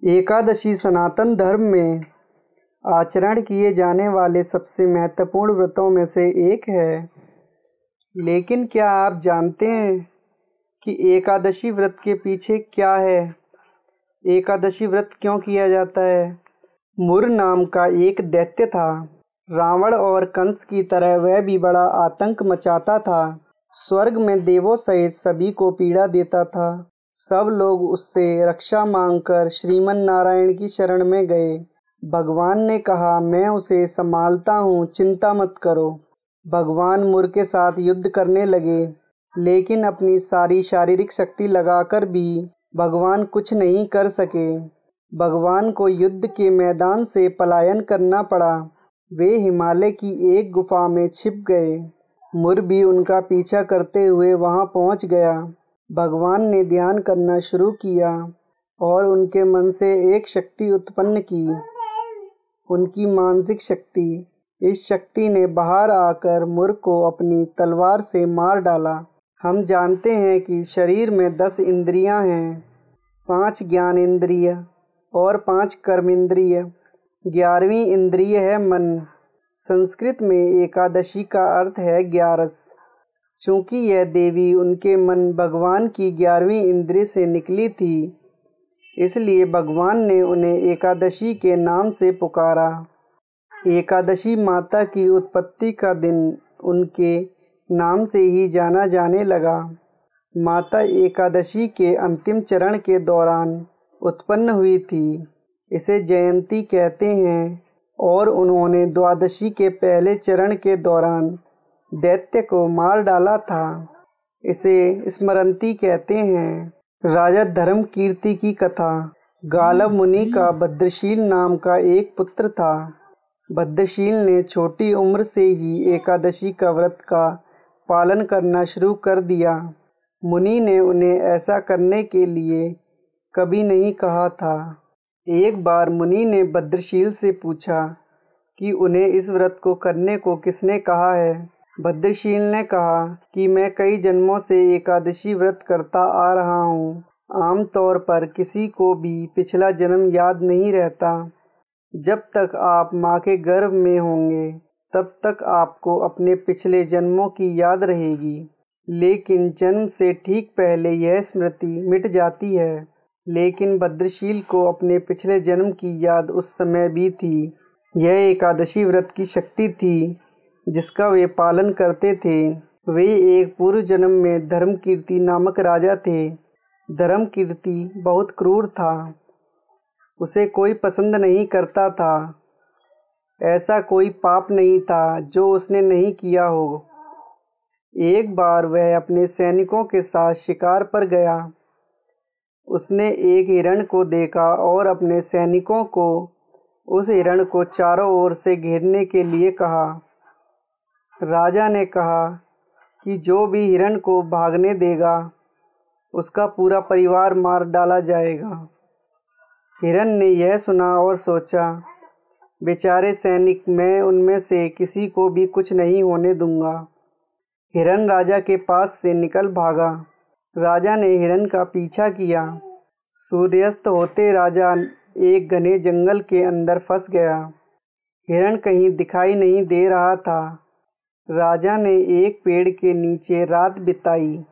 एकादशी सनातन धर्म में आचरण किए जाने वाले सबसे महत्वपूर्ण व्रतों में से एक है। लेकिन क्या आप जानते हैं कि एकादशी व्रत के पीछे क्या है? एकादशी व्रत क्यों किया जाता है? मुर नाम का एक दैत्य था। रावण और कंस की तरह वह भी बड़ा आतंक मचाता था। स्वर्ग में देवों सहित सभी को पीड़ा देता था। सब लोग उससे रक्षा मांगकर श्रीमन नारायण की शरण में गए। भगवान ने कहा, मैं उसे संभालता हूँ, चिंता मत करो। भगवान मुर के साथ युद्ध करने लगे, लेकिन अपनी सारी शारीरिक शक्ति लगाकर भी भगवान कुछ नहीं कर सके। भगवान को युद्ध के मैदान से पलायन करना पड़ा। वे हिमालय की एक गुफा में छिप गए। मुर भी उनका पीछा करते हुए वहां पहुंच गया। भगवान ने ध्यान करना शुरू किया और उनके मन से एक शक्ति उत्पन्न की, उनकी मानसिक शक्ति। इस शक्ति ने बाहर आकर मुर को अपनी तलवार से मार डाला। हम जानते हैं कि शरीर में 10 इंद्रियां हैं, 5 ज्ञान इंद्रिय और 5 कर्म इंद्रिय। 11वीं इंद्रिय है मन। संस्कृत में एकादशी का अर्थ है 11। चूँकि यह देवी उनके मन भगवान की 11वीं इंद्रिय से निकली थी, इसलिए भगवान ने उन्हें एकादशी के नाम से पुकारा। एकादशी माता की उत्पत्ति का दिन उनके नाम से ही जाना जाने लगा। माता एकादशी के अंतिम चरण के दौरान उत्पन्न हुई थी। इसे जयंती कहते हैं और उन्होंने द्वादशी के पहले चरण के दौरान दैत्य को मार डाला था। इसे स्मरंती कहते हैं। राजा धर्मकीर्ति की कथा। गालव मुनि का भद्रशील नाम का एक पुत्र था। भद्रशील ने छोटी उम्र से ही एकादशी का व्रत का पालन करना शुरू कर दिया। मुनि ने उन्हें ऐसा करने के लिए कभी नहीं कहा था। एक बार मुनि ने भद्रशील से पूछा कि उन्हें इस व्रत को करने को किसने कहा है। भद्रशील ने कहा कि मैं कई जन्मों से एकादशी व्रत करता आ रहा हूँ। आमतौर पर किसी को भी पिछला जन्म याद नहीं रहता। जब तक आप माँ के गर्भ में होंगे, तब तक आपको अपने पिछले जन्मों की याद रहेगी, लेकिन जन्म से ठीक पहले यह स्मृति मिट जाती है। लेकिन भद्रशील को अपने पिछले जन्म की याद उस समय भी थी। यह एकादशी व्रत की शक्ति थी जिसका वे पालन करते थे। वे एक पूर्व जन्म में धर्मकीर्ति नामक राजा थे। धर्मकीर्ति बहुत क्रूर था। उसे कोई पसंद नहीं करता था। ऐसा कोई पाप नहीं था जो उसने नहीं किया हो। एक बार वह अपने सैनिकों के साथ शिकार पर गया। उसने एक हिरण को देखा और अपने सैनिकों को उस हिरण को चारों ओर से घेरने के लिए कहा। राजा ने कहा कि जो भी हिरण को भागने देगा, उसका पूरा परिवार मार डाला जाएगा। हिरण ने यह सुना और सोचा, बेचारे सैनिक, मैं उनमें से किसी को भी कुछ नहीं होने दूंगा। हिरण राजा के पास से निकल भागा। राजा ने हिरण का पीछा किया। सूर्यास्त होते राजा एक घने जंगल के अंदर फंस गया। हिरण कहीं दिखाई नहीं दे रहा था। राजा ने एक पेड़ के नीचे रात बिताई।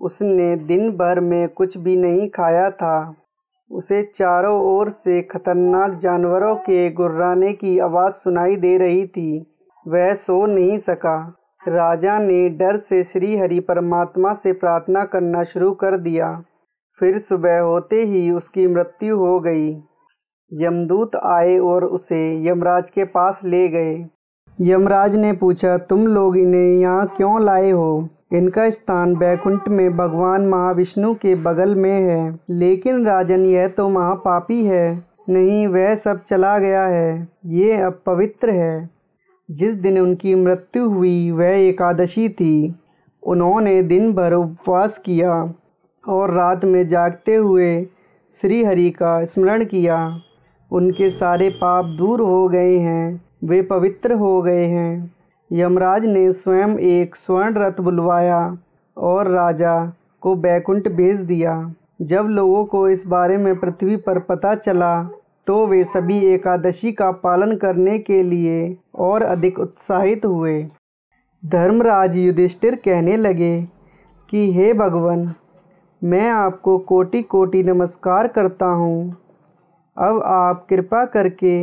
उसने दिन भर में कुछ भी नहीं खाया था। उसे चारों ओर से खतरनाक जानवरों के गुर्राने की आवाज़ सुनाई दे रही थी। वह सो नहीं सका। राजा ने डर से श्री हरि परमात्मा से प्रार्थना करना शुरू कर दिया। फिर सुबह होते ही उसकी मृत्यु हो गई। यमदूत आए और उसे यमराज के पास ले गए। यमराज ने पूछा, तुम लोग इन्हें यहाँ क्यों लाए हो? इनका स्थान बैकुंठ में भगवान महाविष्णु के बगल में है। लेकिन राजन, यह तो महापापी है। नहीं, वह सब चला गया है। ये अब पवित्र है। जिस दिन उनकी मृत्यु हुई वह एकादशी थी। उन्होंने दिन भर उपवास किया और रात में जागते हुए श्री हरि का स्मरण किया। उनके सारे पाप दूर हो गए हैं। वे पवित्र हो गए हैं। यमराज ने स्वयं एक स्वर्ण रथ बुलवाया और राजा को बैकुंठ भेज दिया। जब लोगों को इस बारे में पृथ्वी पर पता चला तो वे सभी एकादशी का पालन करने के लिए और अधिक उत्साहित हुए। धर्मराज युधिष्ठिर कहने लगे कि हे भगवान, मैं आपको कोटि कोटि नमस्कार करता हूँ। अब आप कृपा करके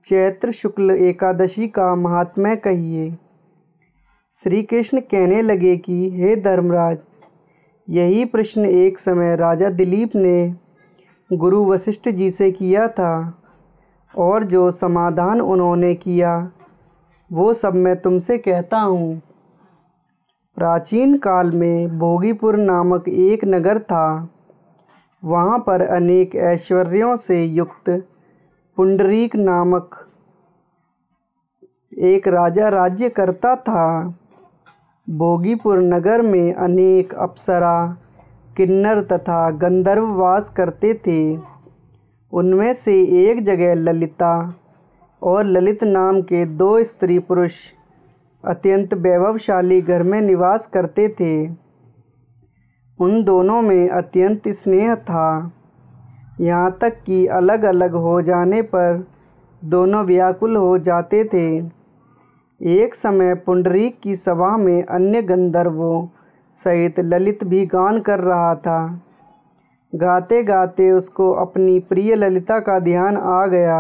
चैत्र शुक्ल एकादशी का महात्म्य कहिए। श्री कृष्ण कहने लगे कि हे धर्मराज, यही प्रश्न एक समय राजा दिलीप ने गुरु वशिष्ठ जी से किया था और जो समाधान उन्होंने किया वो सब मैं तुमसे कहता हूँ। प्राचीन काल में भोगीपुर नामक एक नगर था। वहाँ पर अनेक ऐश्वर्यों से युक्त पुंडरीक नामक एक राजा राज्य करता था। भोगीपुर नगर में अनेक अप्सरा, किन्नर तथा गंधर्व वास करते थे। उनमें से एक जगह ललिता और ललित नाम के दो स्त्री पुरुष अत्यंत वैभवशाली घर में निवास करते थे। उन दोनों में अत्यंत स्नेह था, यहाँ तक कि अलग अलग हो जाने पर दोनों व्याकुल हो जाते थे। एक समय पुंडरीक की सभा में अन्य गंधर्वों सहित ललित भी गान कर रहा था। गाते गाते उसको अपनी प्रिय ललिता का ध्यान आ गया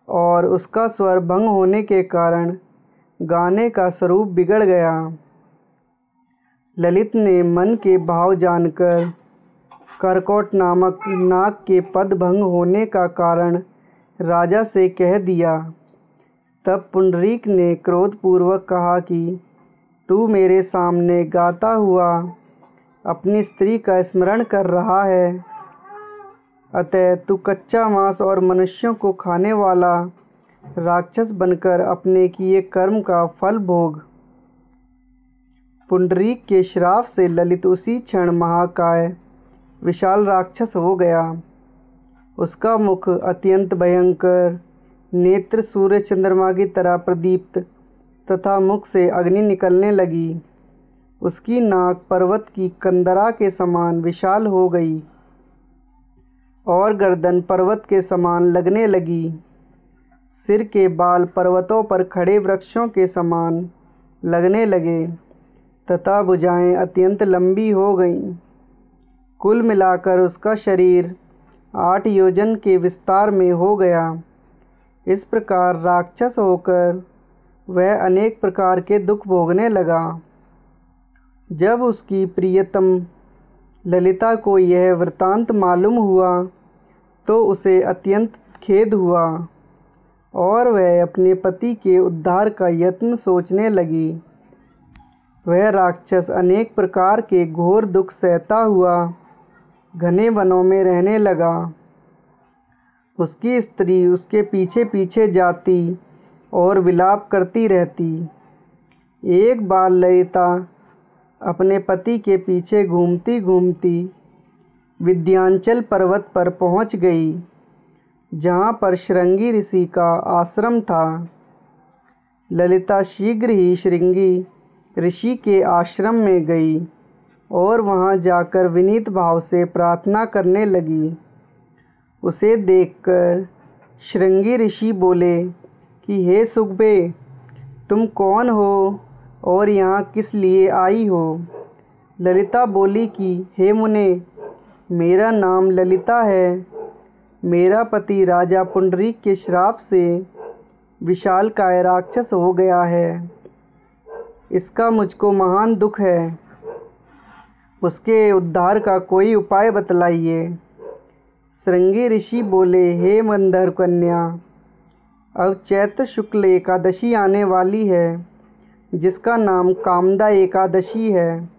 और उसका स्वर भंग होने के कारण गाने का स्वरूप बिगड़ गया। ललित ने मन के भाव जानकर करकोट नामक नाग के पद भंग होने का कारण राजा से कह दिया। तब पुंडरीक ने क्रोधपूर्वक कहा कि तू मेरे सामने गाता हुआ अपनी स्त्री का स्मरण कर रहा है, अतः तू कच्चा मांस और मनुष्यों को खाने वाला राक्षस बनकर अपने किए कर्म का फल भोग। पुंडरीक के श्राप से ललित उसी क्षण महाकाय विशाल राक्षस हो गया। उसका मुख अत्यंत भयंकर, नेत्र सूर्य चंद्रमा की तरह प्रदीप्त तथा मुख से अग्नि निकलने लगी। उसकी नाक पर्वत की कंदरा के समान विशाल हो गई और गर्दन पर्वत के समान लगने लगी। सिर के बाल पर्वतों पर खड़े वृक्षों के समान लगने लगे तथा भुजाएं अत्यंत लंबी हो गईं। कुल मिलाकर उसका शरीर 8 योजन के विस्तार में हो गया। इस प्रकार राक्षस होकर वह अनेक प्रकार के दुख भोगने लगा। जब उसकी प्रियतम ललिता को यह वृत्तांत मालूम हुआ तो उसे अत्यंत खेद हुआ और वह अपने पति के उद्धार का यत्न सोचने लगी। वह राक्षस अनेक प्रकार के घोर दुख सहता हुआ घने वनों में रहने लगा। उसकी स्त्री उसके पीछे पीछे जाती और विलाप करती रहती। एक बार ललिता अपने पति के पीछे घूमती घूमती विंध्याचल पर्वत पर पहुंच गई, जहां पर श्रृंगी ऋषि का आश्रम था। ललिता शीघ्र ही श्रृंगी ऋषि के आश्रम में गई और वहां जाकर विनीत भाव से प्रार्थना करने लगी। उसे देखकर श्रृंगी ऋषि बोले कि हे सुग्बे, तुम कौन हो और यहाँ किस लिए आई हो? ललिता बोली कि हे मुने, मेरा नाम ललिता है। मेरा पति राजा पुंडरीक के श्राप से विशालकाय राक्षस हो गया है। इसका मुझको महान दुख है। उसके उद्धार का कोई उपाय बतलाइए। श्रृंगी ऋषि बोले, हे मंदर कन्या, अब चैत्र शुक्ल एकादशी आने वाली है, जिसका नाम कामदा एकादशी है।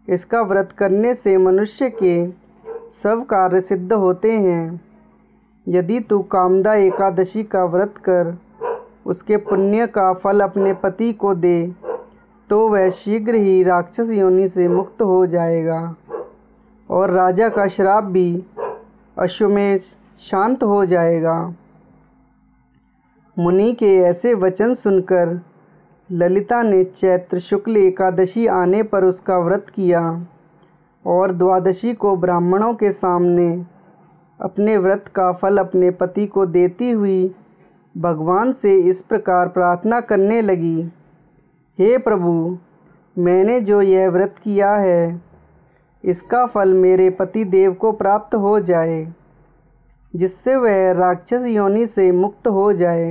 इसका व्रत करने से मनुष्य के सब कार्य सिद्ध होते हैं। यदि तू कामदा एकादशी का व्रत कर उसके पुण्य का फल अपने पति को दे तो वह शीघ्र ही राक्षस योनि से मुक्त हो जाएगा और राजा का श्राप भी अश्वमेध शांत हो जाएगा। मुनि के ऐसे वचन सुनकर ललिता ने चैत्र शुक्ल एकादशी आने पर उसका व्रत किया। और द्वादशी को ब्राह्मणों के सामने अपने व्रत का फल अपने पति को देती हुई भगवान से इस प्रकार प्रार्थना करने लगी, हे प्रभु, मैंने जो यह व्रत किया है इसका फल मेरे पति देव को प्राप्त हो जाए, जिससे वह राक्षस योनि से मुक्त हो जाए।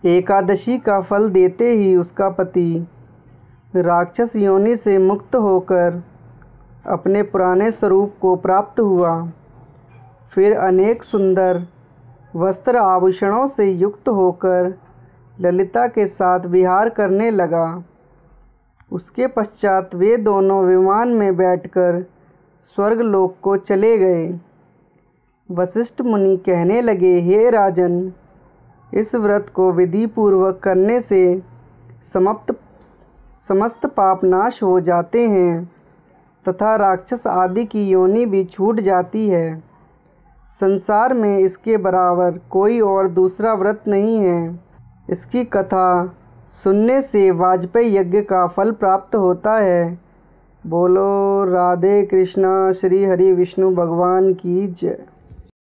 एकादशी का फल देते ही उसका पति राक्षस योनि से मुक्त होकर अपने पुराने स्वरूप को प्राप्त हुआ। फिर अनेक सुंदर वस्त्र आभूषणों से युक्त होकर ललिता के साथ विहार करने लगा। उसके पश्चात वे दोनों विमान में बैठकर स्वर्गलोक को चले गए। वशिष्ठ मुनि कहने लगे, हे राजन, इस व्रत को विधि पूर्वक करने से समस्त पाप नाश हो जाते हैं तथा राक्षस आदि की योनि भी छूट जाती है। संसार में इसके बराबर कोई और दूसरा व्रत नहीं है। इसकी कथा सुनने से वाजपेयी यज्ञ का फल प्राप्त होता है। बोलो राधे कृष्णा, श्री हरि विष्णु भगवान की जय।